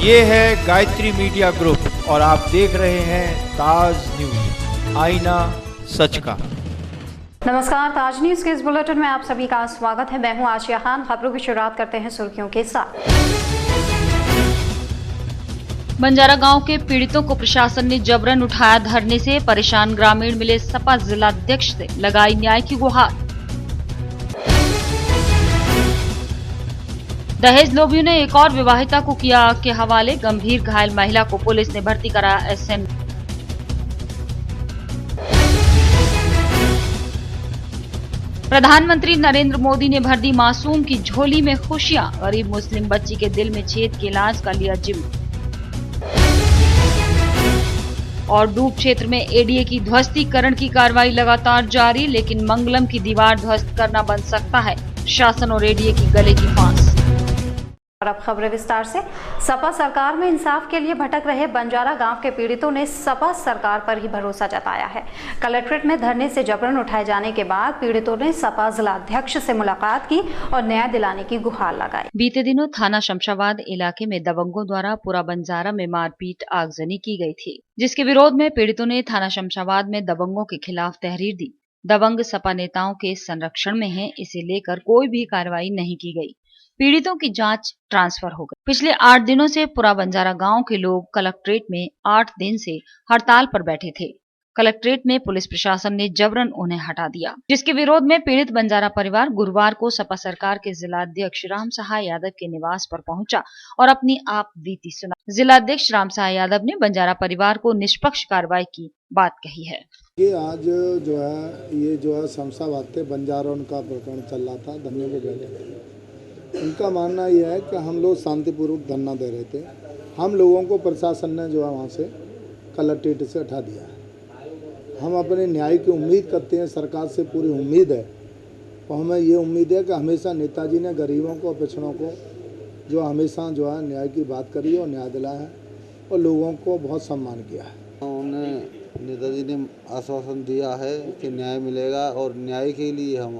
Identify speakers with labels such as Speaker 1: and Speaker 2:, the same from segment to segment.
Speaker 1: ये है Gayatri media group और आप देख रहे हैं ताज न्यूज, आईना सच का।
Speaker 2: नमस्कार, ताज न्यूज के इस बुलेटिन में आप सभी का स्वागत है। मैं हूं आशिया खान। खबरों की शुरुआत करते हैं सुर्खियों के साथ।
Speaker 3: बंजारा गांव के पीड़ितों को प्रशासन ने जबरन उठाया, धरने से परेशान ग्रामीण मिले सपा जिलाध्यक्ष से लगाई न्याय की गुहार। दहेज लोभियों ने एक और विवाहिता को किया आग के हवाले, गंभीर घायल महिला को पुलिस ने भर्ती कराया एसएन। प्रधानमंत्री नरेंद्र मोदी ने भर दी मासूम की झोली में खुशियां, गरीब मुस्लिम बच्ची के दिल में छेद के इलाज का लिया जिम्मा। और डूब क्षेत्र में एडीए की ध्वस्तीकरण की कार्रवाई लगातार जारी, लेकिन मंगलम की दीवार ध्वस्त करना बन सकता है शासन और एडीए की गले की फांस।
Speaker 2: और अब खबरें विस्तार से। सपा सरकार में इंसाफ के लिए भटक रहे बंजारा गांव के पीड़ितों ने सपा सरकार पर ही भरोसा जताया है। कलेक्ट्रेट में धरने से जबरन उठाए जाने के बाद पीड़ितों ने सपा जिलाध्यक्ष से मुलाकात की और न्याय दिलाने की गुहार लगाई।
Speaker 3: बीते दिनों थाना शमशाबाद इलाके में दबंगों द्वारा पूरा बंजारा में मारपीट आगजनी की गई थी, जिसके विरोध में पीड़ितों ने थाना शमशाबाद में दबंगों के खिलाफ तहरीर दी। दबंग सपा नेताओं के संरक्षण में हैं, इसे लेकर कोई भी कार्रवाई नहीं की गई। पीड़ितों की जांच ट्रांसफर हो गई। पिछले 8 दिनों से पूरा बंजारा गांव के लोग कलेक्ट्रेट में 8 दिन से हड़ताल पर बैठे थे। कलेक्ट्रेट में पुलिस प्रशासन ने जबरन उन्हें हटा दिया, जिसके विरोध में पीड़ित बंजारा परिवार गुरुवार को सपा सरकार के जिलाध्यक्ष राम सहाय यादव के निवास पर पहुंचा और अपनी आप बीती सुना। जिलाध्यक्ष राम सहाय यादव ने बंजारा परिवार को निष्पक्ष कार्रवाई की बात कही है।
Speaker 4: ये आज जो है शमशाबाद के बंजारों का प्रकरण चल रहा था, धरने पे बैठे थे। उनका मानना यह है कि हम लोग शांतिपूर्वक धरना दे रहे थे। हम लोगों को प्रशासन ने जो है वहाँ से कलेक्ट्रेट से हटा दिया है। हम अपने न्याय की उम्मीद करते हैं, सरकार से पूरी उम्मीद है और हमें ये उम्मीद है कि हमेशा नेताजी ने गरीबों को, पिछड़ों को जो हमेशा जो है न्याय की बात करी और न्याय दिलाया है और लोगों को बहुत सम्मान किया है।
Speaker 5: उन्हें नेताजी ने आश्वासन दिया है कि न्याय मिलेगा और न्याय के लिए हम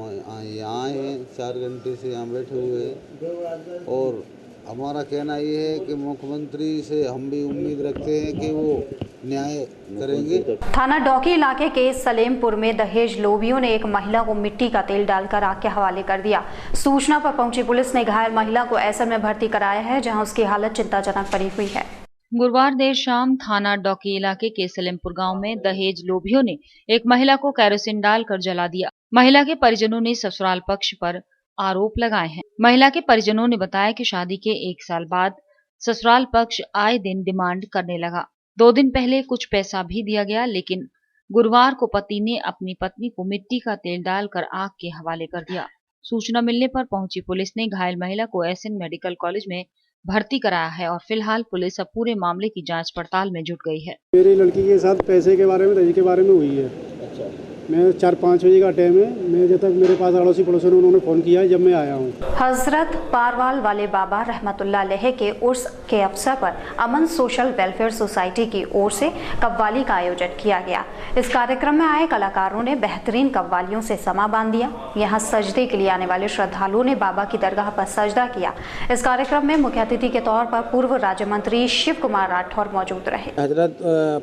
Speaker 5: यहाँ आए हैं। 4 घंटे से यहाँ बैठे हुए हैं और हमारा कहना ये है कि मुख्यमंत्री से हम भी उम्मीद रखते हैं कि वो न्याय करेंगे।
Speaker 2: थाना डौकी इलाके के सलेमपुर में दहेज लोभियों ने एक महिला को मिट्टी का तेल डालकर आग के हवाले कर दिया। सूचना पर पहुंची पुलिस ने घायल महिला को एसएन में भर्ती कराया है, जहां उसकी हालत चिंताजनक बनी हुई है।
Speaker 3: गुरुवार देर शाम थाना डौकी इलाके के सलेमपुर गांव में दहेज लोभियों ने एक महिला को कैरोसिन डालकर जला दिया। महिला के परिजनों ने ससुराल पक्ष पर आरोप लगाए हैं। महिला के परिजनों ने बताया कि शादी के 1 साल बाद ससुराल पक्ष आए दिन डिमांड करने लगा। 2 दिन पहले कुछ पैसा भी दिया गया, लेकिन गुरुवार को पति ने अपनी पत्नी को मिट्टी का तेल डालकर आग के हवाले कर दिया। सूचना मिलने पर पहुंची पुलिस ने घायल महिला को एसएन मेडिकल कॉलेज में भर्ती कराया है और फिलहाल पुलिस अब पूरे मामले की जांच पड़ताल में जुट गई है।
Speaker 6: मेरी लड़की के साथ पैसे के बारे में, दहेज के बारे में हुई है। अच्छा। मैं 4-5 बजे का टाइम है, मैं जब तक मेरे पास अड़ोसी पड़ोसियों ने उन्होंने फ़ोन किया जब मैं आया हूँ।
Speaker 2: हजरत पारवाल वाले बाबा रहमतुल्लाह अलैह के उर्स के अवसर पर अमन सोशल वेलफेयर सोसाइटी की ओर से कव्वाली का आयोजन किया गया। इस कार्यक्रम में आए कलाकारों ने बेहतरीन कव्वालियों से समा बांध दिया। यहाँ सजदे के लिए आने वाले श्रद्धालुओं ने बाबा की दरगाह पर सजदा किया। इस कार्यक्रम में मुख्य अतिथि के तौर पर पूर्व राज्य मंत्री शिव कुमार राठौर मौजूद रहे।
Speaker 7: हजरत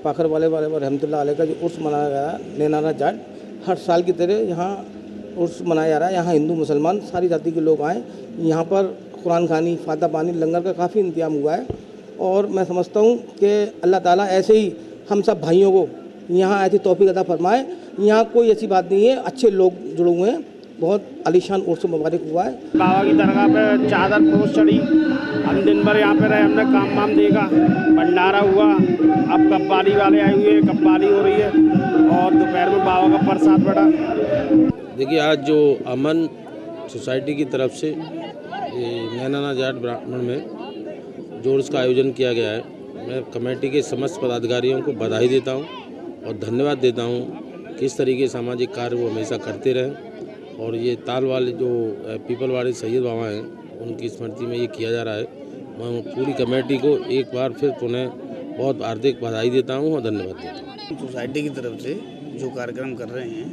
Speaker 7: पाखर वाले रहमतुल्लाह अलैह का जो उर्स मनाया गया नैनाना जाट, हर साल की तरह यहाँ उर्स मनाया जा रहा है। यहाँ हिंदू मुसलमान सारी जाति के लोग आए। यहाँ पर कुरान खानी, फाता पानी, लंगर का काफ़ी इंतजाम हुआ है और मैं समझता हूँ कि अल्लाह ताला ऐसे ही हम सब भाइयों को यहाँ ऐसी तौफीक अता फरमाए। यहाँ कोई ऐसी बात नहीं है, अच्छे लोग जुड़े हुए हैं। बहुत आलीशान उर्स मुबारक हुआ है।
Speaker 6: बाबा की दरगाह पे चादर पोस चढ़ी, हम दिन भर यहाँ पे रहे, हमने काम वाम देखा, भंडारा हुआ। अब कव्वाली वाले आए हुए, कव्वाली हो रही है और दोपहर में बाबा का प्रसाद बड़ा।
Speaker 8: देखिए, आज जो अमन सोसाइटी की तरफ से नैनाना जाट ब्राह्मण में जो उसका आयोजन किया गया है, मैं कमेटी के समस्त पदाधिकारियों को बधाई देता हूँ और धन्यवाद देता हूँ कि इस तरीके के सामाजिक कार्य वो हमेशा करते रहें। और ये ताल वाले जो पीपल वाले सैयद बाबा हैं, उनकी स्मृति में ये किया जा रहा है। मैं पूरी कमेटी को एक बार फिर पुनः बहुत हार्दिक बधाई देता हूँ और धन्यवाद देता हूँ।
Speaker 9: सोसाइटी की तरफ से जो कार्यक्रम कर रहे हैं,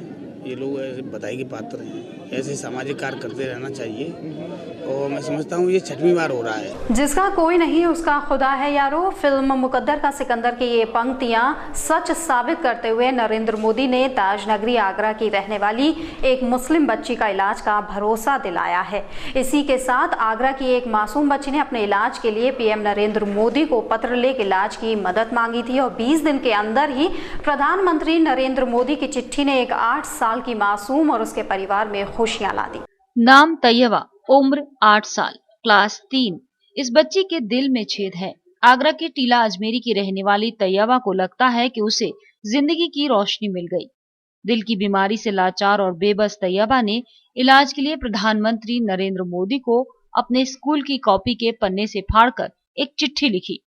Speaker 9: ये लोग ऐसे बधाई के पात्र हैं। ऐसे सामाजिक कार्य करते रहना चाहिए और मैं समझता हूँ ये 6वीं बार हो रहा है।
Speaker 2: जिसका कोई नहीं उसका खुदा है यारो, फिल्म मुकद्दर का सिकंदर की ये पंक्तियां सच साबित करते हुए नरेंद्र मोदी ने ताजनगरी आगरा की रहने वाली एक मुस्लिम बच्ची का इलाज का भरोसा दिलाया है। इसी के साथ आगरा की एक मासूम बच्ची ने अपने इलाज के लिए पीएम नरेंद्र मोदी को पत्र लिख इलाज की मदद मांगी थी और 20 दिन के अंदर ही प्रधानमंत्री नरेंद्र मोदी की चिट्ठी ने एक 8 साल की मासूम और उसके परिवार में खुशियां ला दी।
Speaker 3: नाम तैयबा, उम्र 8 साल, क्लास 3। इस बच्ची के दिल में छेद है। आगरा के टीला अजमेरी की रहने वाली तैयबा को लगता है कि उसे जिंदगी की रोशनी मिल गई। दिल की बीमारी से लाचार और बेबस तैयबा ने इलाज के लिए प्रधानमंत्री नरेंद्र मोदी को अपने स्कूल की कॉपी के पन्ने से फाड़कर एक चिट्ठी लिखी।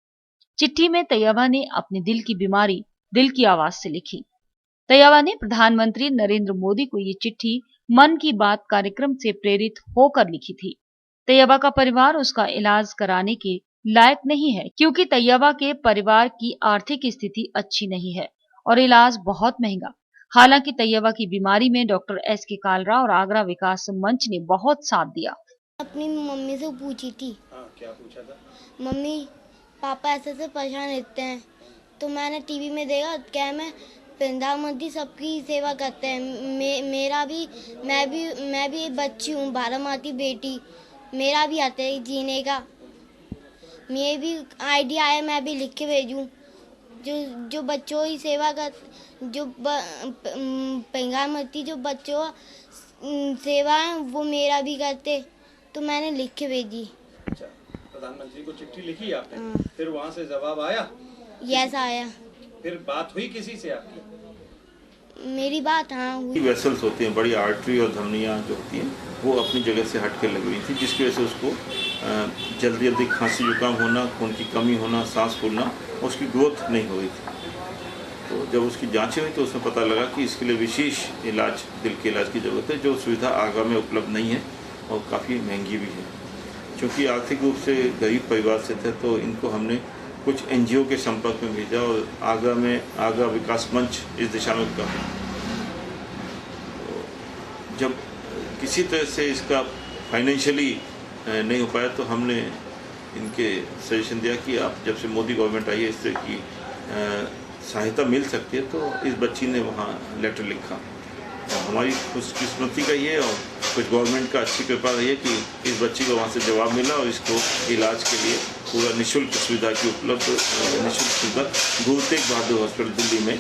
Speaker 3: चिट्ठी में तैयबा ने अपने दिल की बीमारी दिल की आवाज से लिखी। तैयबा ने प्रधानमंत्री नरेंद्र मोदी को ये चिट्ठी मन की बात कार्यक्रम से प्रेरित होकर लिखी थी। तैयबा का परिवार उसका इलाज कराने के लायक नहीं है क्योंकि तैयबा के परिवार की आर्थिक स्थिति अच्छी नहीं है और इलाज बहुत महंगा। हालांकि तैयबा की बीमारी में डॉक्टर S.K. कालरा और आगरा विकास मंच ने बहुत साथ दिया।
Speaker 10: अपनी मम्मी से पूछी थी।
Speaker 11: क्या पूछा था?
Speaker 10: मम्मी पापा ऐसे से परेशान रहते हैं, तो मैंने टीवी में देखा क्या मैं प्रधानमंत्री सबकी सेवा करते हैं। मैं भी एक बच्ची हूँ, भारत माता बेटी, मेरा भी आता है जीने का। मेरे भी आइडिया है, मैं भी लिख के भेजूँ। जो बच्चों की सेवा कर, जो प्रधानमंत्री जो बच्चों सेवा है वो मेरा भी करते, तो मैंने लिख के भेजी।
Speaker 11: अच्छा, प्रधानमंत्री को चिट्ठी लिखी आपने? फिर वहाँ से जवाब आया?
Speaker 10: यस आया।
Speaker 11: फिर बात हुई किसी से आपकी?
Speaker 10: मेरी बात हाँ हुई।
Speaker 12: वेसल्स होती हैं, बड़ी आर्टरी और धमनियाँ जो होती हैं वो अपनी जगह से हट के लग रही थी, जिसकी वजह से उसको जल्दी जल्दी खांसी जुकाम होना, खून की कमी होना, सांस फूलना, उसकी ग्रोथ नहीं हो रही थी। तो जब उसकी जांचें हुई तो उसमें पता लगा कि इसके लिए विशेष इलाज, दिल के इलाज की ज़रूरत है, जो सुविधा आगरा में उपलब्ध नहीं है और काफ़ी महंगी भी है। क्योंकि आर्थिक रूप से गरीब परिवार से थे तो इनको हमने कुछ NGO के संपर्क में भेजा और आगरा में आगरा विकास मंच इस दिशा में काम। तो जब किसी तरह से इसका फाइनेंशियली नहीं हो पाया तो हमने इनके सजेशन दिया कि आप जब से मोदी गवर्नमेंट आई है इस तरह की सहायता मिल सकती है, तो इस बच्ची ने वहाँ लेटर लिखा। हमारी खुशकिस्मती का ये और कुछ गवर्नमेंट का अच्छी कृपा रही है कि इस बच्ची को वहाँ से जवाब मिला और इसको इलाज के लिए पूरा निःशुल्क सुविधा की उपलब्ध निःशुल्क सुविधा गुरु तेग बहादुर हॉस्पिटल दिल्ली में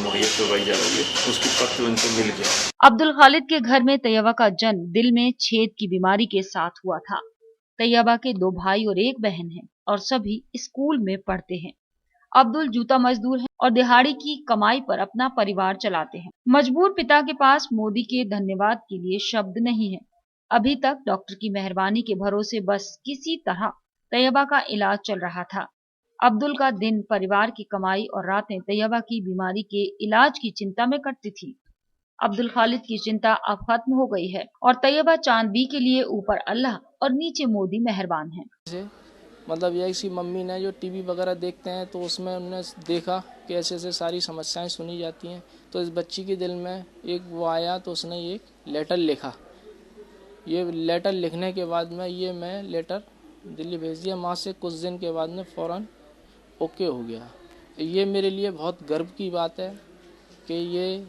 Speaker 12: मुहैया करवाई जा रही है। उसकी पत्र उनको मिल गया।
Speaker 3: अब्दुल खालिद के घर में तैयबा का जन्म दिल में छेद की बीमारी के साथ हुआ था। तैयबा के 2 भाई और 1 बहन है और सभी स्कूल में पढ़ते हैं। अब्दुल जूता मजदूर है और दिहाड़ी की कमाई पर अपना परिवार चलाते हैं। मजबूर पिता के पास मोदी के धन्यवाद के लिए शब्द नहीं है। अभी तक डॉक्टर की मेहरबानी के भरोसे बस किसी तरह तैयबा का इलाज चल रहा था। अब्दुल का दिन परिवार की कमाई और रातें तैयबा की बीमारी के इलाज की चिंता में कटती थी। अब्दुल खालिद की चिंता अब खत्म हो गई है और तैयबा चांदबी के लिए ऊपर अल्लाह और नीचे मोदी मेहरबान है।
Speaker 7: मतलब यह कि मम्मी ने जो टीवी वगैरह देखते हैं तो उसमें उन्होंने देखा कि ऐसे ऐसे सारी समस्याएं सुनी जाती हैं, तो इस बच्ची के दिल में एक वो आया तो उसने एक लेटर लिखा। ये लेटर लिखने के बाद में मैं लेटर दिल्ली भेज दिया। वहाँ से कुछ दिन के बाद में फ़ौरन ओके हो गया। ये मेरे लिए बहुत गर्व की बात है कि ये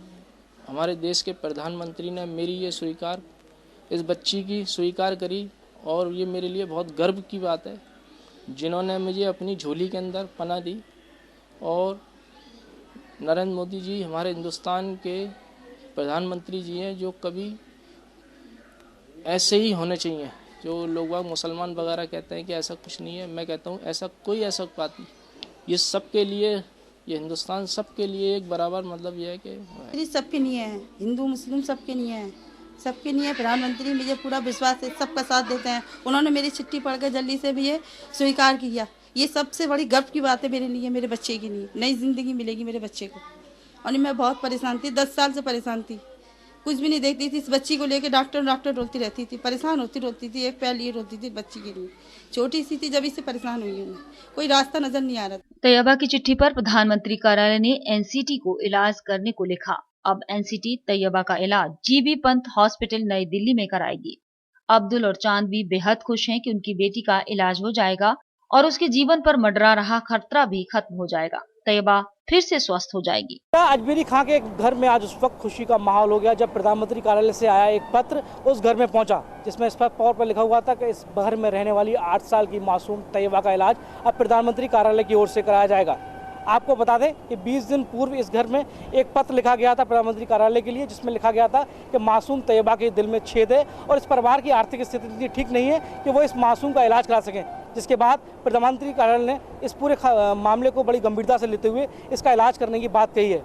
Speaker 7: हमारे देश के प्रधानमंत्री ने मेरी ये इस बच्ची की स्वीकार करी और ये मेरे लिए बहुत गर्व की बात है, जिन्होंने मुझे अपनी झोली के अंदर पनाह दी। और नरेंद्र मोदी जी हमारे हिंदुस्तान के प्रधानमंत्री जी हैं, जो कभी ऐसे ही होने चाहिए। जो लोग मुसलमान वगैरह कहते हैं कि ऐसा कुछ नहीं है, मैं कहता हूँ ऐसा बात नहीं। ये सबके लिए, ये हिंदुस्तान सबके लिए एक बराबर, मतलब ये है कि
Speaker 13: सबके लिए है, हिंदू मुस्लिम सबके लिए है, सबके लिए प्रधानमंत्री मुझे पूरा विश्वास है, सबका साथ देते हैं। उन्होंने मेरी चिट्ठी पढ़कर जल्दी से भी ये स्वीकार किया। ये सबसे बड़ी गर्व की बात है मेरे लिए, मेरे बच्चे के लिए। नई जिंदगी मिलेगी मेरे बच्चे को। और मैं बहुत परेशान थी, 10 साल से परेशान थी, कुछ भी नहीं देखती थी। इस बच्ची को लेकर डॉक्टर रोती रहती थी, परेशान रोती थी। एक पैर लिए रोती थी बच्ची के लिए, छोटी सी थी जब इससे परेशान हुई हूँ। कोई रास्ता नजर नहीं आ रहा।
Speaker 3: तैयबा की चिट्ठी पर प्रधानमंत्री कार्यालय ने NCT को इलाज करने को लिखा। अब NCT तैयबा का इलाज GB पंत हॉस्पिटल नई दिल्ली में कराएगी। अब्दुल और चांदबी बेहद खुश हैं कि उनकी बेटी का इलाज हो जाएगा और उसके जीवन पर मंडरा रहा खतरा भी खत्म हो जाएगा। तैयबा फिर से स्वस्थ हो जाएगी।
Speaker 7: अजमेरी खां के घर में आज उस वक्त खुशी का माहौल हो गया जब प्रधानमंत्री कार्यालय से आया एक पत्र उस घर में पहुंचा, जिसमें इस पर लिखा हुआ था कि इस घर में रहने वाली 8 साल की मासूम तैयबा का इलाज अब प्रधानमंत्री कार्यालय की ओर से कराया जाएगा। आपको बता दें कि 20 दिन पूर्व इस घर में एक पत्र लिखा गया था प्रधानमंत्री कार्यालय के लिए, जिसमें लिखा गया था कि मासूम तैयबा के दिल में छेद है और इस परिवार की आर्थिक स्थिति इतनी ठीक नहीं है कि वो इस मासूम का इलाज करा सकें। जिसके बाद प्रधानमंत्री कार्यालय ने इस पूरे मामले को बड़ी गंभीरता से लेते हुए इसका इलाज करने की बात कही है।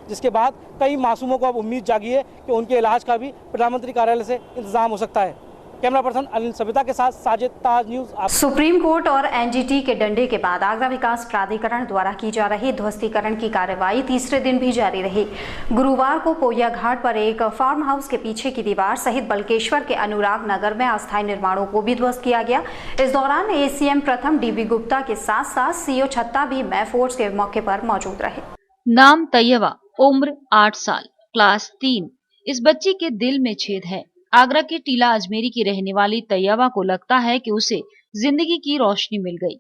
Speaker 7: जिसके बाद कई मासूमों को अब उम्मीद जागी है कि उनके इलाज का भी प्रधानमंत्री कार्यालय से इंतजाम हो सकता है। कैमरा पर्सन अनिल सविता के साथ साजिद, ताज न्यूज़।
Speaker 2: सुप्रीम कोर्ट और एनजीटी के डंडे के बाद आगरा विकास प्राधिकरण द्वारा की जा रही ध्वस्तीकरण की कार्रवाई तीसरे दिन भी जारी रही। गुरुवार को पोया घाट पर एक फार्म हाउस के पीछे की दीवार सहित बल्केश्वर के अनुराग नगर में अस्थायी निर्माणों को भी ध्वस्त किया गया। इस दौरान एसीएम प्रथम डीबी गुप्ता के साथ साथ सीओ छत्ता भी मैफोर्स के मौके पर मौजूद रहे।
Speaker 3: नाम तैयबा, उम्र 8 साल, क्लास 3। इस बच्ची के दिल में छेद है। आगरा के टीला अजमेरी की रहने वाली तैयबा को लगता है कि उसे जिंदगी की रोशनी मिल गई।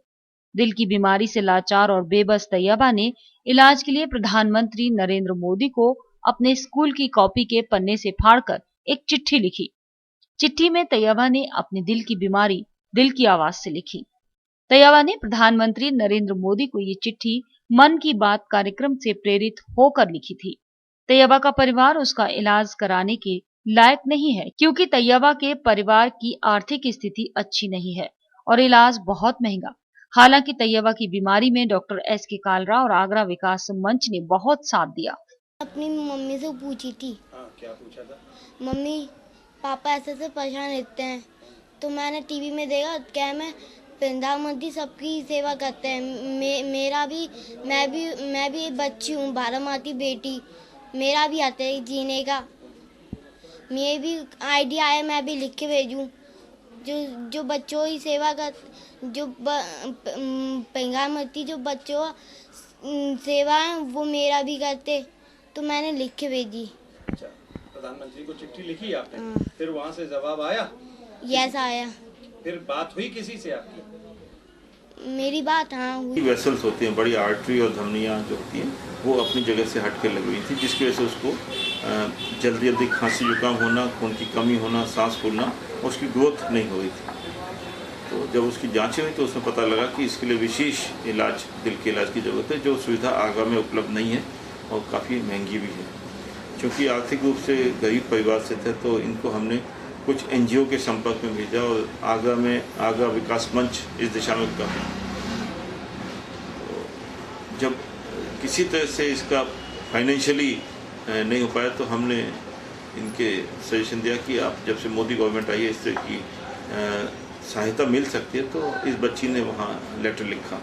Speaker 3: दिल की बीमारी से लाचार और बेबस तैयबा ने इलाज के लिए प्रधानमंत्री नरेंद्र मोदी को अपने स्कूल की कॉपी के पन्ने से फाड़कर एक चिट्ठी लिखी। चिट्ठी में तैयबा ने अपने दिल की बीमारी दिल की आवाज से लिखी। तैयबा ने प्रधानमंत्री नरेंद्र मोदी को ये चिट्ठी मन की बात कार्यक्रम से प्रेरित होकर लिखी थी। तैयबा का परिवार उसका इलाज कराने के लायक नहीं है क्योंकि तैयबा के परिवार की आर्थिक स्थिति अच्छी नहीं है और इलाज बहुत महंगा। हालांकि तैयबा की बीमारी में डॉक्टर एस.के. कालरा और आगरा विकास मंच ने बहुत साथ दिया।
Speaker 10: अपनी मम्मी से पूछी थी।
Speaker 11: क्या पूछा था?
Speaker 10: मम्मी पापा ऐसे परेशान रहते हैं, तो मैंने टीवी में देखा क्या मैं प्रधानमंत्री सबकी सेवा करते हैं। मैं भी एक बच्ची हूँ, भारत माता बेटी, मेरा भी आता है जीने का। मेरे भी आइडिया है, मैं भी लिख के भेजूँ। जो बच्चों की सेवा कर, जो प्रधानमंत्री जो बच्चों सेवा है वो मेरा भी करते, तो मैंने लिख के भेजी।
Speaker 11: अच्छा, प्रधानमंत्री को चिट्ठी लिखी आपने? फिर वहाँ से जवाब आया?
Speaker 10: यस आया।
Speaker 11: फिर बात हुई किसी से आपकी?
Speaker 10: मेरी बात हाँ हुई।
Speaker 12: वेसल्स होती हैं, बड़ी आर्टरी और धमनियाँ जो होती हैं वो अपनी जगह से हट के लग गई थी, जिसकी वजह से उसको जल्दी जल्दी खांसी जुकाम होना, खून की कमी होना, सांस फूलना, उसकी ग्रोथ नहीं हो रही थी। तो जब उसकी जांचें हुई तो उसमें पता लगा कि इसके लिए विशेष इलाज, दिल के इलाज की ज़रूरत है, जो सुविधा आगरा में उपलब्ध नहीं है और काफ़ी महंगी भी है। क्योंकि आर्थिक रूप से गरीब परिवार से थे तो इनको हमने कुछ एनजीओ के संपर्क में भेजा और आगरा में आगरा विकास मंच इस दिशा में काम। तो जब किसी तरह से इसका फाइनेंशियली नहीं हो पाया तो हमने इनके सजेशन दिया कि आप जब से मोदी गवर्नमेंट आई है इस तरह की सहायता मिल सकती है, तो इस बच्ची ने वहाँ लेटर लिखा।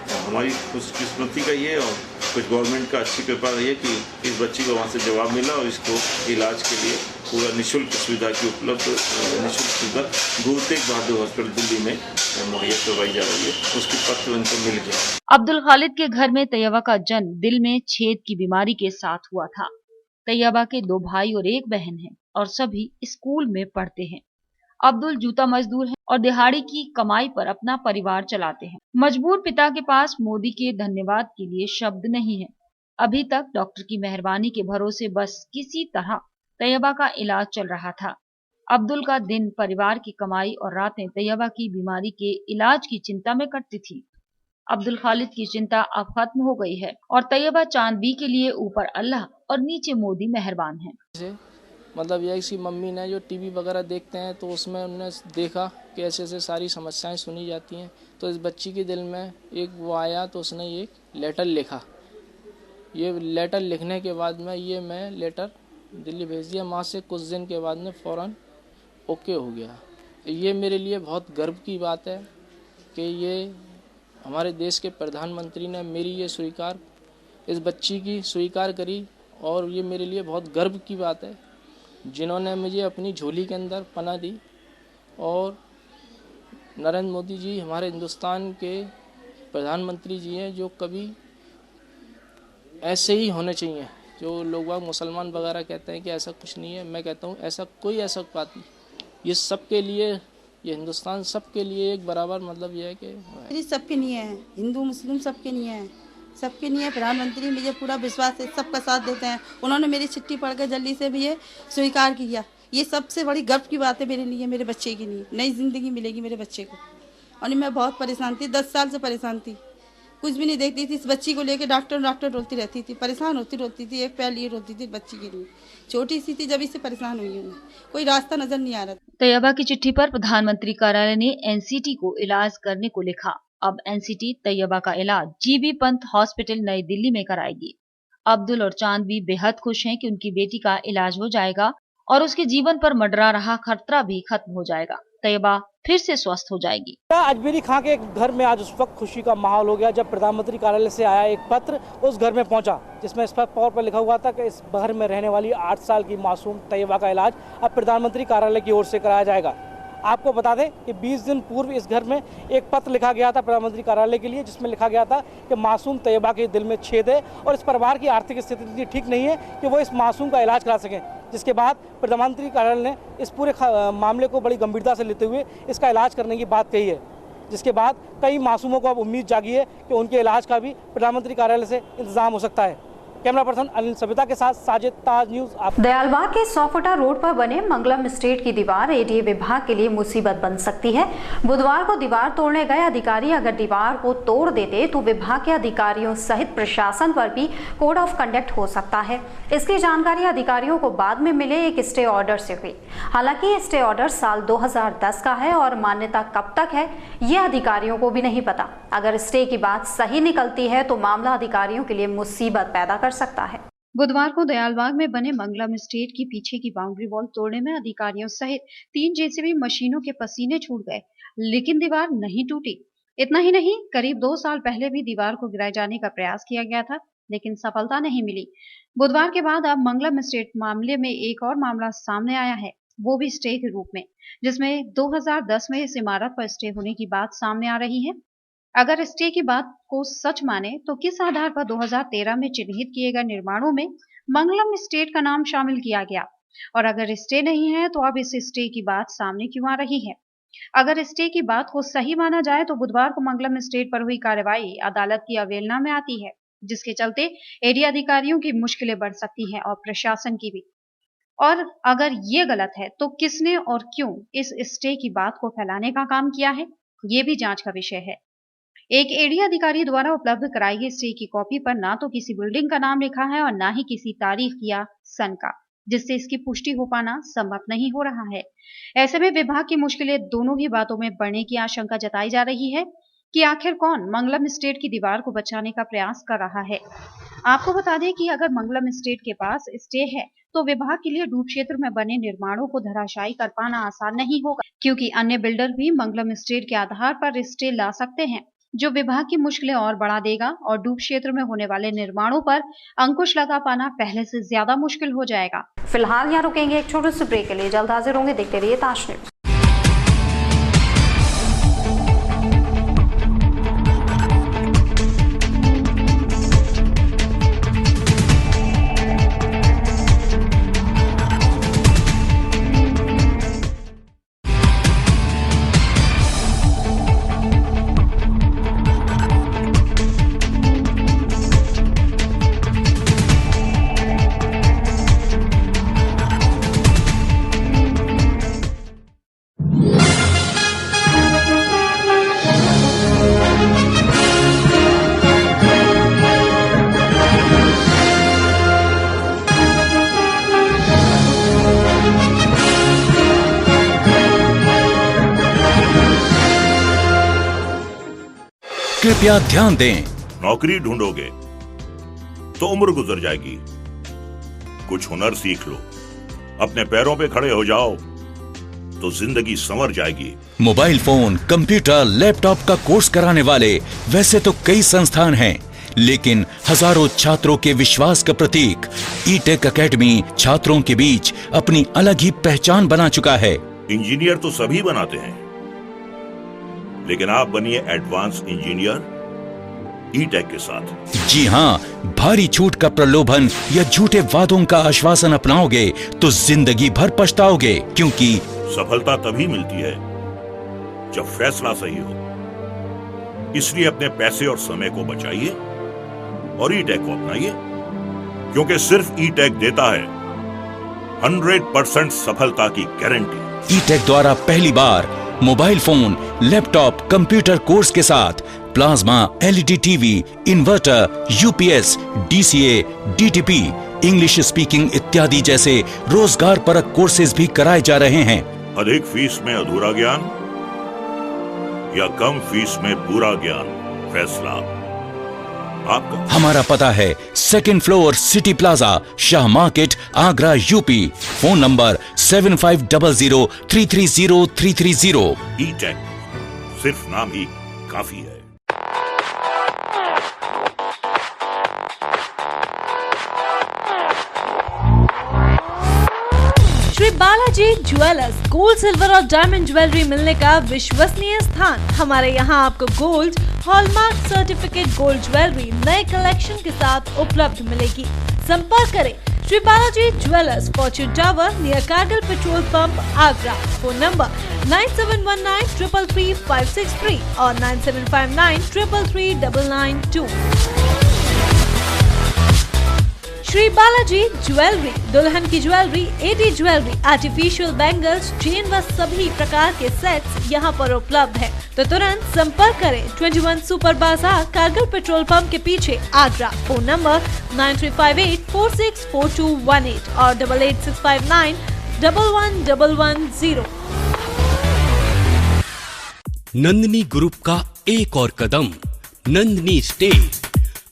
Speaker 12: हमारी खुशकिस्मती का ये और कुछ गवर्नमेंट का अच्छी कृपा रही है कि इस बच्ची को वहाँ से जवाब मिला और इसको इलाज के लिए पूरा निःशुल्क सुविधा की उपलब्ध निःशुल्क सुविधा गुरु तेग बहादुर हॉस्पिटल दिल्ली में मुहैया करवाई जा रही है। उसकी पत्र उनको मिल गया।
Speaker 3: अब्दुल खालिद के घर में तैयबा का जन्म दिल में छेद की बीमारी के साथ हुआ था। तैयबा के 2 भाई और 1 बहन है और सभी स्कूल में पढ़ते हैं। अब्दुल जूता मजदूर है और दिहाड़ी की कमाई पर अपना परिवार चलाते हैं। मजबूर पिता के पास मोदी के धन्यवाद के लिए शब्द नहीं है। अभी तक डॉक्टर की मेहरबानी के भरोसे बस किसी तरह तैयबा का इलाज चल रहा था। अब्दुल का दिन परिवार की कमाई और रातें तैयबा की बीमारी के इलाज की चिंता में कटती थी। अब्दुल खालिद की चिंता अब खत्म हो गई है और तैयबा चांदबी के लिए ऊपर अल्लाह और नीचे मोदी मेहरबान है।
Speaker 7: मतलब यह इसकी मम्मी ने जो टीवी वगैरह देखते हैं तो उसमें उन्होंने देखा कि ऐसे ऐसे सारी समस्याएं सुनी जाती हैं, तो इस बच्ची के दिल में एक वो आया तो उसने ये लेटर लिखा। ये लेटर लिखने के बाद में ये मैं लेटर दिल्ली भेज दिया। वहाँ से कुछ दिन के बाद में फ़ौरन ओके हो गया। ये मेरे लिए बहुत गर्व की बात है कि ये हमारे देश के प्रधानमंत्री ने मेरी ये स्वीकार इस बच्ची की स्वीकार करी और ये मेरे लिए बहुत गर्व की बात है, जिन्होंने मुझे अपनी झोली के अंदर पनाह दी। और नरेंद्र मोदी जी हमारे हिंदुस्तान के प्रधानमंत्री जी हैं, जो कभी ऐसे ही होने चाहिए। जो लोग मुसलमान वगैरह कहते हैं कि ऐसा कुछ नहीं है, मैं कहता हूँ ऐसा कोई ऐसा बात नहीं।
Speaker 14: ये सबके लिए, ये हिंदुस्तान सबके लिए एक बराबर मतलब ये है कि
Speaker 13: सबके लिए है, हिंदू मुस्लिम सबके लिए है, सबके लिए। प्रधानमंत्री मुझे पूरा विश्वास है, सबका साथ देते हैं। उन्होंने मेरी चिट्ठी पढ़ कर जल्दी से भी ये स्वीकार किया। ये सबसे बड़ी गर्व की बात है मेरे लिए, मेरे बच्चे के लिए। नई जिंदगी मिलेगी मेरे बच्चे को। और मैं बहुत परेशान थी, 10 साल से परेशान थी, कुछ भी नहीं देखती थी। इस बच्ची को लेकर डॉक्टर रोती रहती थी, परेशान रोती थी। एक पैर लिए रोती थी बच्ची के लिए, छोटी सी थी जब इससे परेशान हुई हूँ। कोई रास्ता नजर नहीं आ रहा।
Speaker 3: तैयबा की चिट्ठी पर प्रधानमंत्री कार्यालय ने एनसीटी को इलाज करने को लिखा। अब एनसीटी तैयबा का इलाज जीबी पंत हॉस्पिटल नई दिल्ली में कराएगी। अब्दुल और चांद भी बेहद खुश हैं कि उनकी बेटी का इलाज हो जाएगा और उसके जीवन पर मंडरा रहा खतरा भी खत्म हो जाएगा। तैयबा फिर से स्वस्थ हो जाएगी।
Speaker 7: अजमेरी खां के घर में आज उस वक्त खुशी का माहौल हो गया जब प्रधानमंत्री कार्यालय से आया एक पत्र उस घर में पहुंचा, जिसमें इस तौर पर लिखा हुआ था कि इस घर में रहने वाली 8 साल की मासूम तैयबा का इलाज अब प्रधानमंत्री कार्यालय की ओर से कराया जाएगा। आपको बता दें कि 20 दिन पूर्व इस घर में एक पत्र लिखा गया था प्रधानमंत्री कार्यालय के लिए, जिसमें लिखा गया था कि मासूम तैयबा के दिल में छेद है और इस परिवार की आर्थिक स्थिति इतनी ठीक नहीं है कि वो इस मासूम का इलाज करा सकें। जिसके बाद प्रधानमंत्री कार्यालय ने इस पूरे मामले को बड़ी गंभीरता से लेते हुए इसका इलाज करने की बात कही है। जिसके बाद कई मासूमों को अब उम्मीद जागी है कि उनके इलाज का भी प्रधानमंत्री कार्यालय से इंतजाम हो सकता है। कैमरा पर्सन अनिल सविता के साथ साजिद, ताज न्यूज।
Speaker 2: दयालबाग के 100 फुटा रोड पर बने मंगलम स्टेट की दीवार एडीए विभाग के लिए मुसीबत बन सकती है। बुधवार को दीवार तोड़ने गए अधिकारी अगर दीवार को तोड़ देते तो विभाग के अधिकारियों सहित प्रशासन पर भी कोड ऑफ कंडक्ट हो सकता है। इसकी जानकारी अधिकारियों को बाद में मिले एक स्टे ऑर्डर से हुई। हालांकि ये स्टे ऑर्डर साल 2010 का है और मान्यता कब तक है ये अधिकारियों को भी नहीं पता। अगर स्टे की बात सही निकलती है तो मामला अधिकारियों के लिए मुसीबत पैदा कर सकता है।
Speaker 3: बुधवार को दयालबाग में बने मंगलम स्टेट की पीछे की बाउंड्री वॉल तोड़ने में अधिकारियों सहित 3 जेसीबी मशीनों के पसीने छूट गए, लेकिन दीवार नहीं टूटी। इतना ही नहीं, करीब 2 साल पहले भी दीवार को गिराए जाने का प्रयास किया गया था, लेकिन सफलता नहीं मिली। बुधवार के बाद अब मंगलम स्टेट मामले में एक और मामला सामने आया है, वो भी स्टे के रूप में, जिसमें 2010 में इस इमारत पर स्टे होने की बात सामने आ रही है। अगर स्टे की बात को सच माने तो किस आधार पर 2013 में चिन्हित किए गए निर्माणों में मंगलम स्टेट का नाम शामिल किया गया? और अगर स्टे नहीं है तो अब इस स्टे की बात सामने क्यों आ रही है? अगर स्टे की बात को सही माना जाए तो बुधवार को मंगलम स्टेट पर हुई कार्रवाई अदालत की अवहेलना में आती है, जिसके चलते एडी अधिकारियों की मुश्किलें बढ़ सकती हैं और प्रशासन की भी। और अगर ये गलत है तो किसने और क्यों इस स्टे की बात को फैलाने का काम किया है, ये भी जांच का विषय है। एक एडी अधिकारी द्वारा उपलब्ध कराई गई स्टे की कॉपी पर ना तो किसी बिल्डिंग का नाम लिखा है और ना ही किसी तारीख या सन का, जिससे इसकी पुष्टि हो पाना संभव नहीं हो रहा है। ऐसे में विभाग की मुश्किलें दोनों ही बातों में बढ़ने की आशंका जताई जा रही है कि आखिर कौन मंगलम स्टेट की दीवार को बचाने का प्रयास कर रहा है। आपको बता दें कि अगर मंगलम स्टेट के पास स्टे है तो विभाग के लिए डूब क्षेत्र में बने निर्माणों को धराशायी कर पाना आसान नहीं होगा, क्योंकि अन्य बिल्डर भी मंगलम स्टेट के आधार पर स्टे ला सकते हैं, जो विभाग की मुश्किलें और बढ़ा देगा और डूब क्षेत्र में होने वाले निर्माणों पर अंकुश लगा पाना पहले से ज्यादा मुश्किल हो जाएगा।
Speaker 2: फिलहाल यहाँ रुकेंगे एक छोटे से ब्रेक के लिए, जल्द हाजिर होंगे। देखते रहिए ताज न्यूज।
Speaker 15: कृपया ध्यान दें,
Speaker 16: नौकरी ढूंढोगे तो उम्र गुजर जाएगी, कुछ हुनर सीख लो, अपने पैरों पे खड़े हो जाओ तो जिंदगी संवर जाएगी।
Speaker 15: मोबाइल फोन, कंप्यूटर, लैपटॉप का कोर्स कराने वाले वैसे तो कई संस्थान हैं, लेकिन हजारों छात्रों के विश्वास का प्रतीक ई-टेक एकेडमी छात्रों के बीच अपनी अलग ही पहचान बना चुका है।
Speaker 16: इंजीनियर तो सभी बनाते हैं, लेकिन आप बनिए एडवांस इंजीनियर ई-टेक के साथ।
Speaker 15: जी हाँ, भारी छूट का प्रलोभन या झूठे वादों का आश्वासन अपनाओगे तो जिंदगी भर पछताओगे, क्योंकि
Speaker 16: सफलता तभी मिलती है जब फैसला सही हो। इसलिए अपने पैसे और समय को बचाइए और ई-टैग को अपनाइए, क्योंकि सिर्फ ई-टैग देता है 100% सफलता की गारंटी।
Speaker 15: ई-टैग द्वारा पहली बार mobile phone, laptop, computer course के साथ plasma, LED TV, inverter, UPS, DCA, DTP, English speaking इत्यादि जैसे रोजगार परक कोर्सेज भी कराए जा रहे हैं।
Speaker 16: अधिक फीस में अधूरा ज्ञान या कम फीस में पूरा ज्ञान, फैसला आपका।
Speaker 15: हमारा पता है 2nd floor city plaza, Shah market, Agra, UP. Phone number 7500330330।
Speaker 16: ई-टैग सिर्फ नाम ही काफी है।
Speaker 17: Shri Balaji jewellers, gold, silver और डायमंड ज्वेलरी मिलने का विश्वसनीय स्थान। हमारे यहाँ आपको gold, hallmark certificate gold jewellery नए कलेक्शन के साथ उपलब्ध मिलेगी। संपर्क करें Shri Balaji jewellers, Fortune tower, near Kargil petrol pump, Agra. Phone number 9719333563 और 9759333992। श्री बालाजी ज्वेलरी, दुल्हन की jewellery, AD jewellery, artificial bangles, chain व सभी प्रकार के सेट्स यहाँ पर उपलब्ध है। तो तुरंत संपर्क करें 21 सुपर बाजार, कारगिल पेट्रोल पंप के पीछे, आगरा। फोन नंबर 9358464218 और 8865911110।
Speaker 18: नंदिनी ग्रुप का एक और कदम, नंदिनी स्टेट।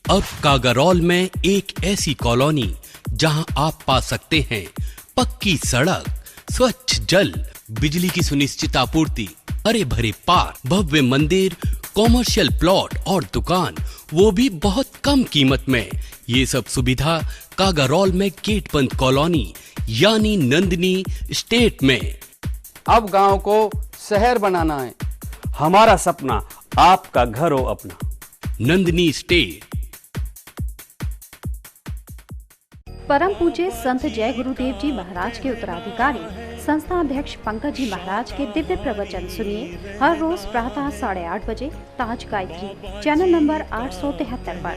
Speaker 18: अब कागारौल में एक ऐसी कॉलोनी जहां आप पा सकते हैं पक्की सड़क, स्वच्छ जल, बिजली की सुनिश्चित आपूर्ति, हरे भरे पार्क, भव्य मंदिर, कॉमर्शियल प्लॉट और दुकान, वो भी बहुत कम कीमत में। ये सब सुविधा कागारौल में गेट बंद कॉलोनी यानी नंदिनी स्टेट में।
Speaker 19: अब गांव को शहर बनाना है, हमारा सपना आपका घर हो अपना।
Speaker 18: नंदिनी स्टेट।
Speaker 2: परम पूज्य संत जय गुरुदेव जी महाराज के उत्तराधिकारी संस्था अध्यक्ष पंकज जी महाराज के दिव्य प्रवचन सुनिए हर रोज प्रातः 8:30 बजे ताज गायत्री चैनल नंबर 873 पर।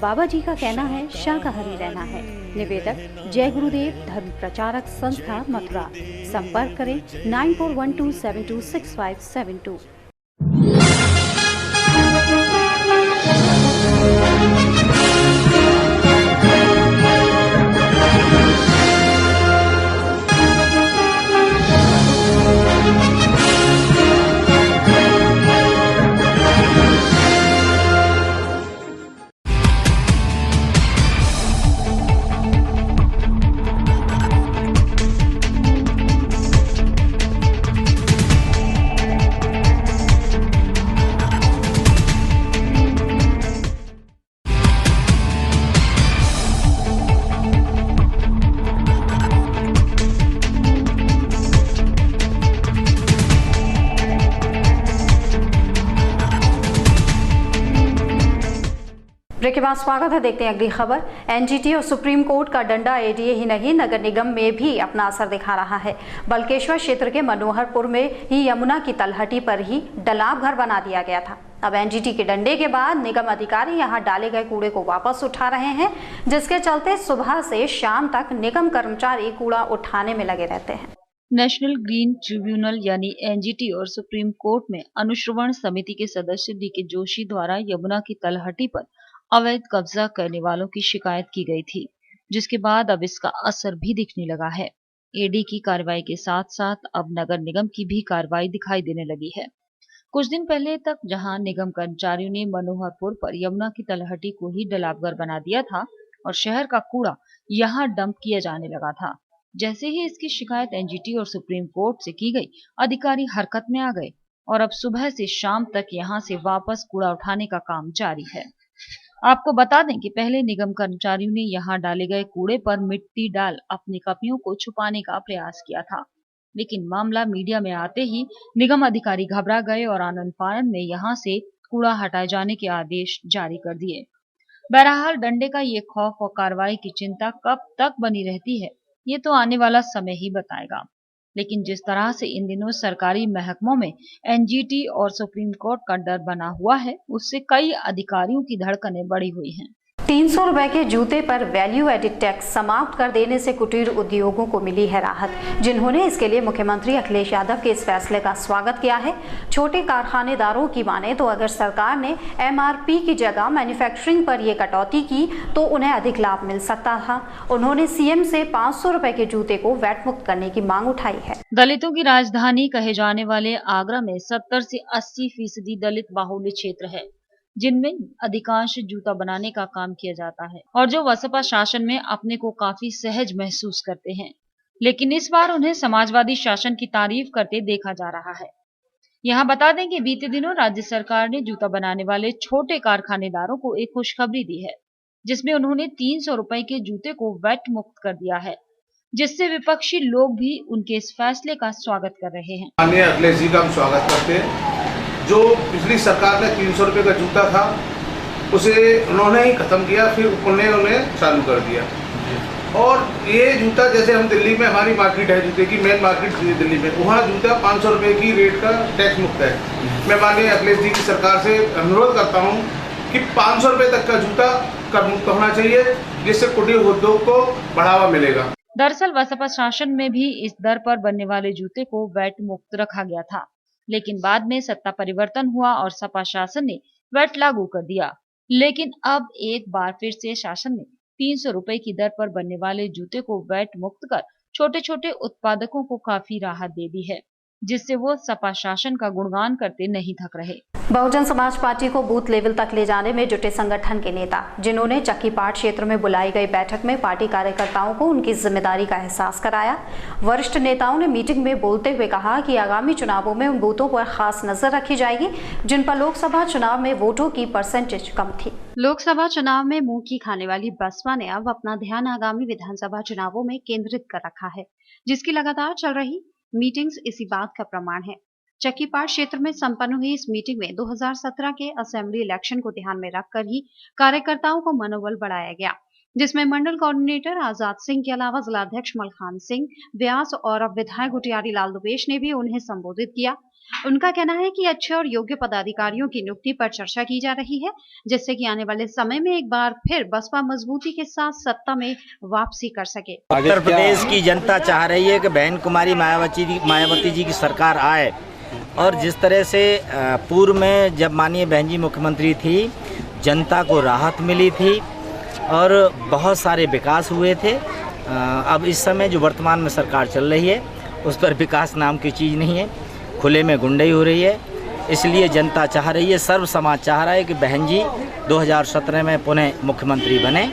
Speaker 2: बाबा जी का कहना है शाकाहारी रहना है। निवेदक जय गुरुदेव धर्म प्रचारक संस्था मथुरा। संपर्क करें 9412726572। ब्रेक के बाद स्वागत है। देखते हैं अगली खबर। एनजीटी और सुप्रीम कोर्ट का डंडा एडीए ही नहीं नगर निगम में भी अपना असर दिखा रहा है। बल्केश्वर क्षेत्र के मनोहरपुर में ही यमुना की तलहटी पर ही डलाव घर बना दिया गया था। अब एनजीटी के डंडे के बाद निगम अधिकारी यहां डाले गए कूड़े को वापस उठा रहे हैं, जिसके चलते सुबह से शाम तक निगम कर्मचारी कूड़ा उठाने में लगे रहते हैं।
Speaker 3: नेशनल ग्रीन ट्रिब्यूनल यानी एनजीटी और सुप्रीम कोर्ट में अनुश्रवण समिति के सदस्य डीके जोशी द्वारा यमुना की तलहटी पर अवैध कब्जा करने वालों की शिकायत की गई थी, जिसके बाद अब इसका असर भी दिखने लगा है। एडी की कार्रवाई के साथ साथ अब नगर निगम की भी कार्रवाई दिखाई देने लगी है। कुछ दिन पहले तक जहां निगम कर्मचारियों ने मनोहरपुर पर यमुना की तलहटी को ही डलावघर बना दिया था और शहर का कूड़ा यहां डंप किया जाने लगा था, जैसे ही इसकी शिकायत एनजीटी और सुप्रीम कोर्ट से की गई, अधिकारी हरकत में आ गए और अब सुबह से शाम तक यहां से वापस कूड़ा उठाने का काम जारी है। आपको बता दें कि पहले निगम कर्मचारियों ने यहां डाले गए कूड़े पर मिट्टी डाल अपनी कमियों को छुपाने का प्रयास किया था, लेकिन मामला मीडिया में आते ही निगम अधिकारी घबरा गए और आनन फानन में यहां से कूड़ा हटाए जाने के आदेश जारी कर दिए। बहरहाल डंडे का ये खौफ और कार्रवाई की चिंता कब तक बनी रहती है, ये तो आने वाला समय ही बताएगा। लेकिन जिस तरह से इन दिनों सरकारी महकमों में एनजीटी और सुप्रीम कोर्ट का डर बना हुआ है, उससे कई अधिकारियों की धड़कनें बढ़ी हुई हैं।
Speaker 2: 300 रुपए के जूते पर वैल्यू एडिड टैक्स समाप्त कर देने से कुटीर उद्योगों को मिली है राहत, जिन्होंने इसके लिए मुख्यमंत्री अखिलेश यादव के इस फैसले का स्वागत किया है। छोटे कारखानेदारों की माने तो अगर सरकार ने एमआरपी की जगह मैन्युफैक्चरिंग पर ये कटौती की तो उन्हें अधिक लाभ मिल सकता था। उन्होंने सीएम से 500 रुपए के जूते को वैट मुक्त करने की मांग उठाई है।
Speaker 3: दलितों की राजधानी कहे जाने वाले आगरा में 70 से 80% दलित बाहुल्य क्षेत्र है, जिनमें अधिकांश जूता बनाने का काम किया जाता है और जो बसपा शासन में अपने को काफी सहज महसूस करते हैं। लेकिन इस बार उन्हें समाजवादी शासन की तारीफ करते देखा जा रहा है। यहाँ बता दें कि बीते दिनों राज्य सरकार ने जूता बनाने वाले छोटे कारखानेदारों को एक खुशखबरी दी है, जिसमें उन्होंने 300 रुपए के जूते को वैट मुक्त कर दिया है, जिससे विपक्षी लोग भी उनके इस फैसले का स्वागत कर रहे हैं।
Speaker 20: माननीय अखिलेश जी का हम स्वागत करते हैं। जो पिछली सरकार ने 300 रुपये का जूता था उसे उन्होंने ही खत्म किया, फिर उन्हें चालू कर दिया। और ये जूता जैसे हम दिल्ली में, हमारी मार्केट है जूते की, मेन मार्केट दिल्ली में, वहाँ जूता 500 रुपये की रेट का टैक्स मुक्त है। मैं माननीय अखिलेश जी की सरकार से अनुरोध करता हूँ कि 500 रुपये तक का जूता कर मुक्त होना चाहिए, जिससे कुटीर उद्योग को बढ़ावा मिलेगा।
Speaker 3: दरअसल बसपा शासन में भी इस दर पर बनने वाले जूते को वैट मुक्त रखा गया था, लेकिन बाद में सत्ता परिवर्तन हुआ और सपा शासन ने वैट लागू कर दिया। लेकिन अब एक बार फिर से शासन ने 300 रुपए की दर पर बनने वाले जूते को वैट मुक्त कर छोटे छोटे उत्पादकों को काफी राहत दे दी है, जिससे वो सपा शासन का गुणगान करते नहीं थक रहे।
Speaker 2: बहुजन समाज पार्टी को बूथ लेवल तक ले जाने में जुटे संगठन के नेता, जिन्होंने चक्कीपाट क्षेत्र में बुलाई गई बैठक में पार्टी कार्यकर्ताओं को उनकी जिम्मेदारी का एहसास कराया। वरिष्ठ नेताओं ने मीटिंग में बोलते हुए कहा कि आगामी चुनावों में उन बूथों पर खास नजर रखी जाएगी जिन पर लोकसभा चुनाव में वोटों की परसेंटेज कम थी। लोकसभा चुनाव में मुंह की खाने वाली बसपा ने अब अपना ध्यान आगामी विधानसभा चुनावों में केंद्रित कर रखा है, जिसकी लगातार चल रही मीटिंग्स इसी बात का प्रमाण है। चक्कीपाट क्षेत्र में संपन्न हुई इस मीटिंग में 2017 के असेंबली इलेक्शन को ध्यान में रखकर ही कार्यकर्ताओं को मनोबल बढ़ाया गया, जिसमें मंडल कोऑर्डिनेटर आजाद सिंह के अलावा जिलाध्यक्ष मलखान सिंह व्यास और अब विधायक गुटियारी लाल दुबेश ने भी उन्हें संबोधित किया। उनका कहना है कि अच्छे और योग्य पदाधिकारियों की नियुक्ति पर चर्चा की जा रही है, जिससे कि आने वाले समय में एक बार फिर बसपा मजबूती के साथ सत्ता में वापसी कर सके।
Speaker 21: उत्तर प्रदेश की जनता चाह रही है कि बहन कुमारी मायावती जी की सरकार आए, और जिस तरह से पूर्व में जब माननीय बहन जी मुख्यमंत्री थी, जनता को राहत मिली थी और बहुत सारे विकास हुए थे। अब इस समय जो वर्तमान में सरकार चल रही है उस पर विकास नाम की चीज़ नहीं है, खुले में गुंडाई हो रही है। इसलिए जनता चाह रही है, सर्व समाज चाह रहा है कि बहन जी 2017 में पुनः मुख्यमंत्री बने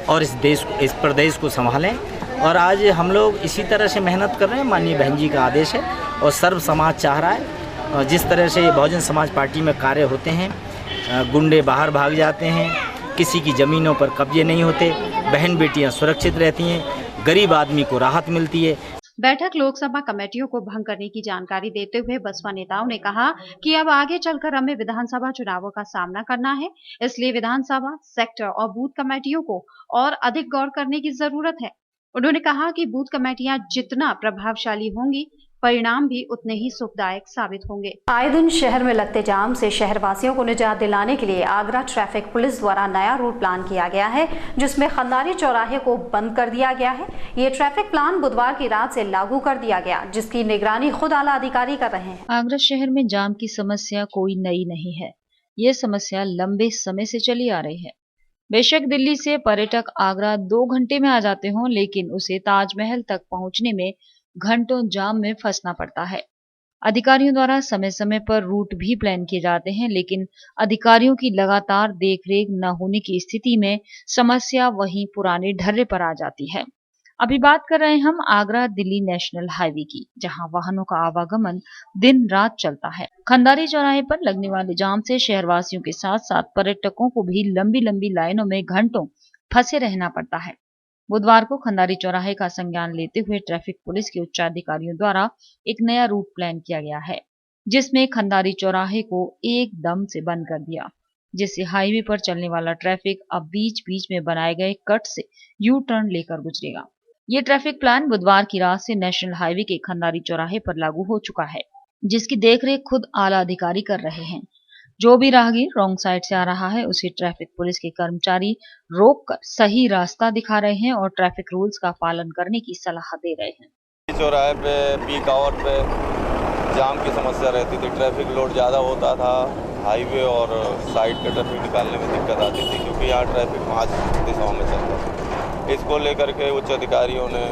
Speaker 21: और इस प्रदेश को संभालें। और आज हम लोग इसी तरह से मेहनत कर रहे हैं, माननीय बहन जी का आदेश है और सर्व समाज चाह रहा है। और जिस तरह से बहुजन समाज पार्टी में कार्य होते हैं, गुंडे बाहर भाग जाते हैं, किसी की ज़मीनों पर कब्जे नहीं होते, बहन बेटियां सुरक्षित रहती हैं, गरीब आदमी को राहत मिलती है।
Speaker 2: बैठक लोकसभा कमेटियों को भंग करने की जानकारी देते हुए बसपा नेताओं ने कहा कि अब आगे चलकर हमें विधानसभा चुनावों का सामना करना है, इसलिए विधानसभा, सेक्टर और बूथ कमेटियों को और अधिक गौर करने की जरूरत है। उन्होंने कहा कि बूथ कमेटियां जितना प्रभावशाली होंगी, परिणाम भी उतने ही सुखदायक साबित होंगे। आए दिन शहर में लगते जाम से शहरवासियों को निजात दिलाने के लिए आगरा ट्रैफिक पुलिस द्वारा नया रूट प्लान किया गया है, जिसमें खंदारी चौराहे को बंद कर दिया गया है। ये ट्रैफिक प्लान बुधवार की रात से लागू कर दिया गया, जिसकी निगरानी खुद आला अधिकारी कर रहे हैं।
Speaker 3: आगरा शहर में जाम की समस्या कोई नई नहीं है, ये समस्या लंबे समय से चली आ रही है। बेशक दिल्ली से पर्यटक आगरा 2 घंटे में आ जाते हों, लेकिन उसे ताजमहल तक पहुंचने में घंटों जाम में फंसना पड़ता है। अधिकारियों द्वारा समय समय पर रूट भी प्लान किए जाते हैं, लेकिन अधिकारियों की लगातार देखरेख न होने की स्थिति में समस्या वहीं पुराने ढर्रे पर आ जाती है। अभी बात कर रहे हैं हम आगरा दिल्ली नेशनल हाईवे की, जहां वाहनों का आवागमन दिन रात चलता है। खंदारी चौराहे पर लगने वाले जाम से शहरवासियों के साथ साथ पर्यटकों को भी लंबी लंबी लाइनों में घंटों फंसे रहना पड़ता है। बुधवार को खंदारी चौराहे का संज्ञान लेते हुए ट्रैफिक पुलिस के उच्चाधिकारियों द्वारा एक नया रूट प्लान किया गया है, जिसमें खंदारी चौराहे को एकदम से बंद कर दिया, जिससे हाईवे पर चलने वाला ट्रैफिक अब बीच बीच में बनाए गए कट से यू टर्न लेकर गुजरेगा। ये ट्रैफिक प्लान बुधवार की रात से नेशनल हाईवे के खंडारी चौराहे पर लागू हो चुका है, जिसकी देखरेख खुद आला अधिकारी कर रहे हैं। जो भी राहगीर रॉन्ग साइड से आ रहा है उसे ट्रैफिक पुलिस के कर्मचारी रोककर सही रास्ता दिखा रहे हैं और ट्रैफिक रूल्स का पालन करने की सलाह दे रहे हैं।
Speaker 1: चौराहे पे पीक आवर पे जाम की समस्या रहती थी, ट्रैफिक लोड ज़्यादा होता था, हाईवे और साइड का ट्रैफिक निकालने में दिक्कत आती थी क्योंकि यहाँ ट्रैफिक 5 दिशाओं में चलता था। इसको लेकर के उच्च अधिकारियों ने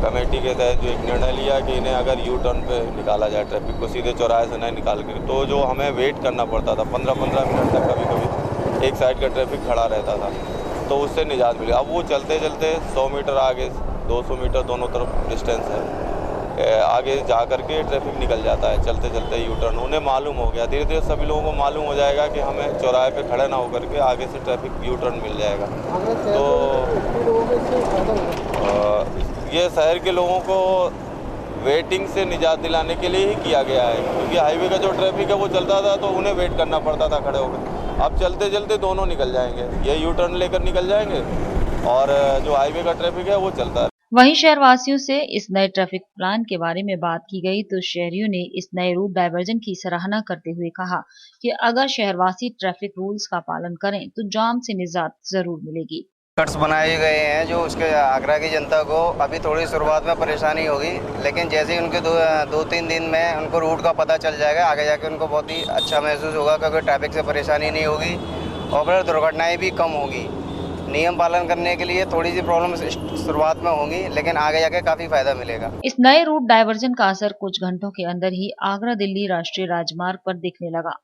Speaker 1: कमेटी के तहत जो एक निर्णय लिया कि इन्हें अगर यू टर्न पे निकाला जाए, ट्रैफिक को सीधे चौराहे से नहीं निकाल के, तो जो हमें वेट करना पड़ता था 15-15 मिनट तक कभी कभी एक साइड का ट्रैफिक खड़ा रहता था, तो उससे निजात मिली। अब वो चलते चलते 100 मीटर आगे 200 मीटर दोनों तरफ डिस्टेंस है, आगे जा कर के ट्रैफिक निकल जाता है चलते चलते यू टर्न। उन्हें मालूम हो गया, धीरे धीरे सभी लोगों को मालूम हो जाएगा कि हमें चौराहे पे खड़े ना होकर के आगे से ट्रैफिक यू टर्न मिल जाएगा। तो ये शहर के लोगों को वेटिंग से निजात दिलाने के लिए ही किया गया है, क्योंकि हाईवे का जो ट्रैफिक है वो चलता था तो उन्हें वेट करना पड़ता था खड़े होकर। अब चलते चलते दोनों निकल जाएंगे, ये यू टर्न लेकर निकल जाएंगे और जो हाईवे का ट्रैफिक है वो चलता है।
Speaker 3: वहीं शहरवासियों से इस नए ट्रैफिक प्लान के बारे में बात की गई तो शहरियों ने इस नए रूट डायवर्जन की सराहना करते हुए कहा कि अगर शहरवासी ट्रैफिक रूल्स का पालन करें तो जाम से निजात जरूर मिलेगी।
Speaker 22: कट्स बनाए गए हैं जो उसके आगरा की जनता को अभी थोड़ी शुरुआत में परेशानी होगी, लेकिन जैसे ही उनके 2-3 दिन में उनको रूट का पता चल जाएगा, आगे जाके उनको बहुत ही अच्छा महसूस होगा क्योंकि ट्रैफिक से परेशानी नहीं होगी और फिर दुर्घटनाएं भी कम होगी। नियम पालन करने के लिए थोड़ी सी प्रॉब्लम शुरुआत में होंगी, लेकिन आगे जाके काफी फायदा मिलेगा।
Speaker 3: इस नए रूट डायवर्जन का असर कुछ घंटों के अंदर ही आगरा दिल्ली राष्ट्रीय राजमार्ग पर दिखने लगा।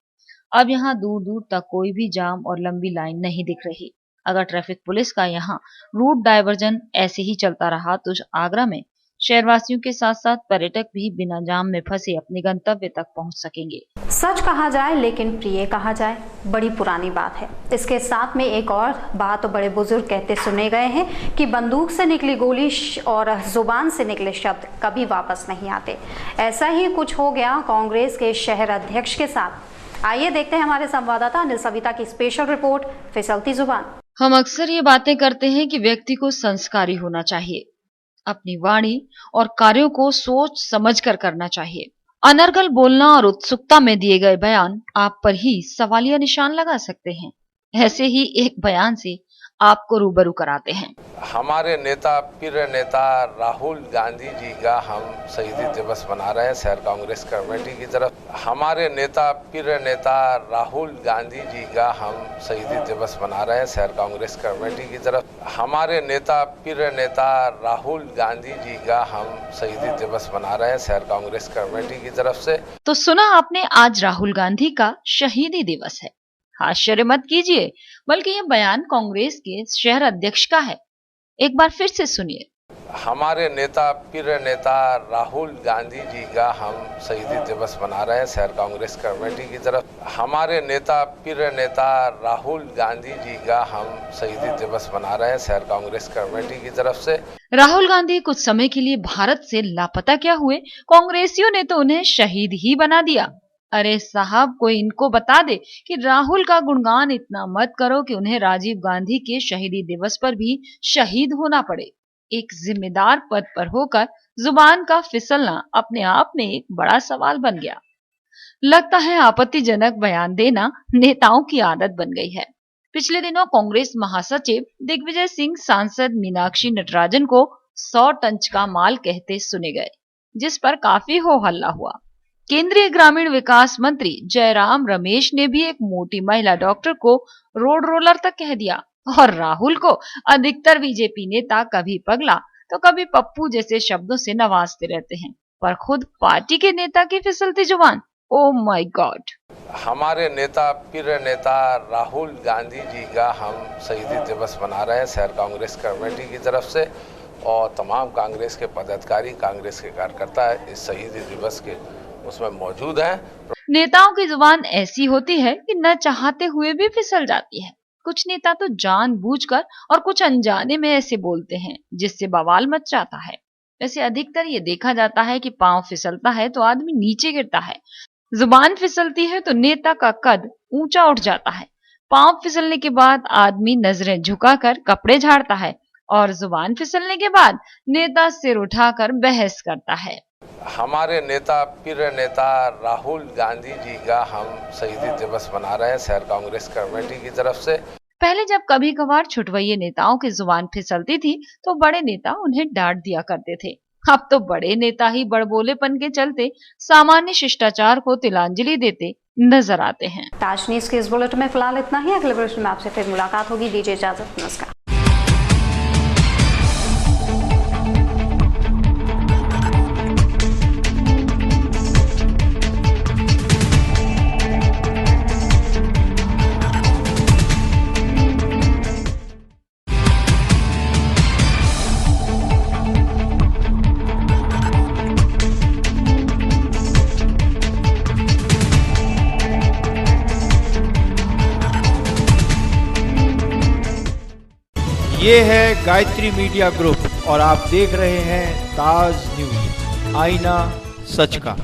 Speaker 3: अब यहाँ दूर दूर तक कोई भी जाम और लंबी लाइन नहीं दिख रही। अगर ट्रैफिक पुलिस का यहाँ रूट डायवर्जन ऐसे ही चलता रहा तो आगरा में शहरवासियों के साथ साथ पर्यटक भी बिना जाम में फंसे अपने गंतव्य तक पहुंच सकेंगे।
Speaker 2: सच कहा जाए लेकिन प्रिय कहा जाए, बड़ी पुरानी बात है। इसके साथ में एक और बात बड़े बुजुर्ग कहते सुने गए हैं कि बंदूक से निकली गोली और जुबान से निकले शब्द कभी वापस नहीं आते। ऐसा ही कुछ हो गया कांग्रेस के शहर अध्यक्ष के साथ। आइए देखते हैं हमारे संवाददाता अनिल सविता की स्पेशल रिपोर्ट, फिसलती जुबान।
Speaker 3: हम अक्सर ये बातें करते हैं कि व्यक्ति को संस्कारी होना चाहिए, अपनी वाणी और कार्यों को सोच समझकर करना चाहिए। अनर्गल बोलना और उत्सुकता में दिए गए बयान आप पर ही सवालिया निशान लगा सकते हैं। ऐसे ही एक बयान से आपको रूबरू कराते हैं।
Speaker 23: हमारे नेता प्रिय नेता राहुल गांधी जी का हम शहीदी दिवस मना रहे हैं शहर कांग्रेस कमेटी की तरफ। हमारे नेता प्रिय नेता राहुल गांधी जी का हम शहीदी दिवस मना रहे हैं शहर कांग्रेस कमेटी की तरफ। हमारे नेता प्रिय नेता राहुल गांधी जी का हम शहीदी दिवस मना रहे हैं शहर कांग्रेस कमेटी की तरफ से।
Speaker 3: तो सुना आपने, आज राहुल गांधी का शहीदी दिवस है। आश्चर्य मत कीजिए, बल्कि यह बयान कांग्रेस के शहर अध्यक्ष का है। एक बार फिर से सुनिए।
Speaker 23: हमारे नेता प्रिय नेता राहुल गांधी जी का हम शहीदी दिवस मना रहे हैं शहर कांग्रेस कमेटी की तरफ। हमारे नेता प्रिय नेता राहुल गांधी जी का हम शहीदी दिवस मना रहे हैं शहर कांग्रेस कमेटी की तरफ से।
Speaker 3: राहुल गांधी कुछ समय के लिए भारत से लापता क्या हुए, कांग्रेसियों ने तो उन्हें शहीद ही बना दिया। अरे साहब, कोई इनको बता दे कि राहुल का गुणगान इतना मत करो कि उन्हें राजीव गांधी के शहीदी दिवस पर भी शहीद होना पड़े। एक जिम्मेदार पद पर होकर जुबान का फिसलना अपने आप में एक बड़ा सवाल बन गया। लगता है आपत्तिजनक बयान देना नेताओं की आदत बन गई है। पिछले दिनों कांग्रेस महासचिव दिग्विजय सिंह सांसद मीनाक्षी नटराजन को 100 टंच का माल कहते सुने गए, जिस पर काफी हो हल्ला हुआ। केंद्रीय ग्रामीण विकास मंत्री जयराम रमेश ने भी एक मोटी महिला डॉक्टर को रोड रोलर तक कह दिया। और राहुल को अधिकतर बीजेपी नेता कभी पगला तो कभी पप्पू जैसे शब्दों से नवाजते रहते हैं, पर खुद पार्टी के नेता की फिसलती जुबान, ओ माय गॉड।
Speaker 23: हमारे नेता प्रिय नेता राहुल गांधी जी का हम शहीदी दिवस मना रहे हैं शहर कांग्रेस कमेटी की तरफ से, और तमाम कांग्रेस के पदाधिकारी, कांग्रेस के कार्यकर्ता इस शहीदी दिवस के उसमें मौजूद है।
Speaker 3: नेताओं की जुबान ऐसी होती है कि न चाहते हुए भी फिसल जाती है। कुछ नेता तो जानबूझकर और कुछ अनजाने में ऐसे बोलते हैं जिससे बवाल मच जाता है। वैसे अधिकतर ये देखा जाता है कि पांव फिसलता है तो आदमी नीचे गिरता है, जुबान फिसलती है तो नेता का कद ऊंचा उठ जाता है, पांव फिसलने के बाद आदमी नजरें झुकाकर कपड़े झाड़ता है और जुबान फिसलने के बाद नेता सिर उठाकर बहस करता है।
Speaker 23: हमारे नेता प्रिय नेता राहुल गांधी जी का हम शहीदी दिवस मना रहे हैं शहर कांग्रेस कमेटी की तरफ से।
Speaker 3: पहले जब कभी कभार छुटवैये नेताओं की जुबान फिसलती थी तो बड़े नेता उन्हें डांट दिया करते थे। अब तो बड़े नेता ही बड़बोलेपन के चलते सामान्य शिष्टाचार को तिलांजलि देते नजर आते हैं।
Speaker 2: ताज न्यूज के इस बुलेटिन में फिलहाल इतना ही। अगले बुलेटिन में आपसे फिर मुलाकात होगी। दीजिए इजाजत, नमस्कार।
Speaker 4: ये है गायत्री मीडिया ग्रुप और आप देख रहे हैं ताज न्यूज, आईना सच का।